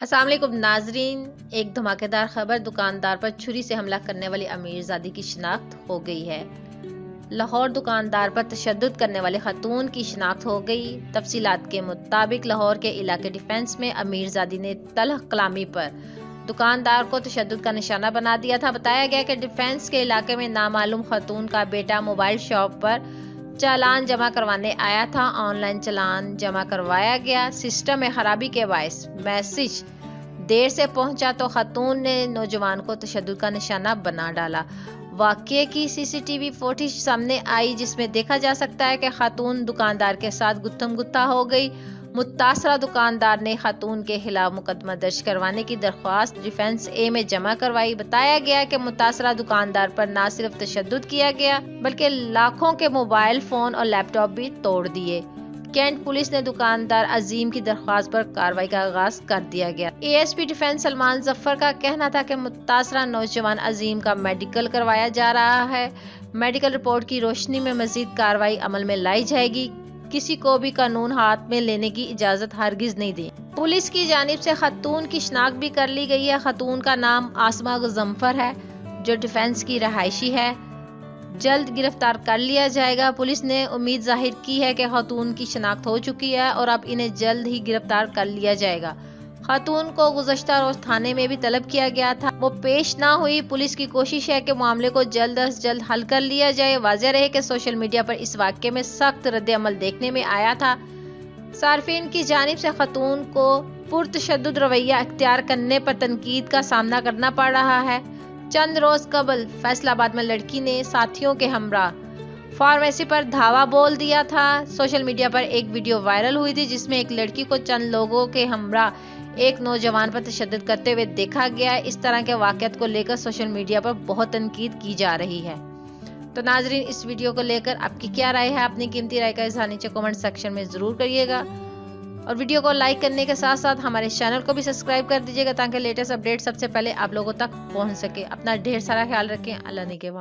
السلام علیکم ناظرین، ایک دھماکےدار خبر، دکاندار پر چھری سے حملہ کرنے والی امیر زادی کی شناخت ہو گئی ہے۔ لاہور دکاندار پر تشدد کرنے والی خاتون کی شناخت ہو گئی۔ تفصیلات کے مطابق لاہور کے علاقے ڈیفنس میں امیر زادی نے تلخ کلامی پر دکاندار کو تشدد کا نشانہ بنا دیا تھا۔ بتایا گیا کہ ڈیفنس کے علاقے میں نامعلوم خاتون کا بیٹا موبائل شاپ پر چالان جمع کروانے آیا تھا۔ آن لائن چالان جمع کروایا گیا، سسٹم میں خرابی کے باعث میسج دیر سے پہنچا تو خاتون نے نوجوان کو تشدد کا نشانہ بنا ڈالا۔ واقعے کی سی سی ٹی وی فوٹیج سامنے آئی جس میں دیکھا جا سکتا ہے کہ خاتون دکاندار کے ساتھ گتھم گتھا ہو گئی۔ متاثرہ دکاندار نے خاتون کے خلاف مقدمہ درج کروانے کی درخواست ڈیفنس اے میں جمع کروائی۔ بتایا گیا کہ متاثرہ دکاندار پر نہ صرف تشدد کیا گیا بلکہ لاکھوں کے موبائل فون اور لیپ ٹاپ بھی توڑ دیے۔ کینٹ پولیس نے دکاندار عظیم کی درخواست پر کارروائی کا آغاز کر دیا گیا۔ A S P defence Salman Zafar کا کہنا تھا کہ متاثرہ نوجوان عظیم کا میڈیکل کروایا جا رہا ہے۔ میڈیکل رپورٹ کی روشنی میں مزید کارروائی عمل میں لائی جائے گی۔ کسی کو بھی قانون ہاتھ میں لینے کی اجازت ہرگز نہیں دی۔ پولیس کی جانب سے خاتون کی شناخت بھی کر لی گئی ہے۔ خاتون کا نام عاصمہ غضنفر ہے جو ڈیفنس کی رہائشی ہے۔ جلد گرفتار کر لیا جائے گا۔ پولیس نے امید ظاہر کی ہے کہ خاتون کی شناخت ہو چکی ہے اور اب انہیں جلد ہی گرفتار کر لیا جائے گا۔ خاتون کو گزشتہ روز تھانے میں بھی طلب کیا گیا تھا، وہ پیش نہ ہوئی۔ پولیس کی کوشش ہے کہ معاملے کو جلد از جلد حل کر لیا جائے۔ واضح رہے کہ سوشل میڈیا پر اس واقعے میں سخت رد عمل دیکھنے میں آیا تھا۔ صارفین کی جانب سے خاتون کو پرتشدد رویہ اختیار کرنے پر تنقید کا سامنا کرنا پڑ رہا ہے۔ چند روز قبل فیصل آباد میں لڑکی نے ساتھیوں کے ہمراہ فارمیسی پر دھاوا بول دیا تھا۔ سوشل میڈیا پر ایک ویڈیو وائرل ہوئی تھی جس میں ایک لڑکی کو چند لوگوں کے ہمراہ ایک نوجوان پر تشدد کرتے ہوئے دیکھا گیا۔ اس طرح کے واقعات کو لے کر سوشل میڈیا پر بہت تنقید کی جا رہی ہے۔ تو ناظرین، اس ویڈیو کو لے کر آپ کی کیا رائے ہے؟ اپنی قیمتی رائے کا اظہار نیچے کمنٹ سیکشن میں ضرور کریے گا اور ویڈیو کو لائک کرنے کے ساتھ ساتھ ہمارے چینل کو بھی سبسکرائب کر دیجیے گا تاکہ لیٹسٹ اپڈیٹ سب سے پہلے آپ لوگوں تک پہنچ سکے۔ اپنا ڈھیر سارا خیال رکھیں۔ اللہ نگہبان۔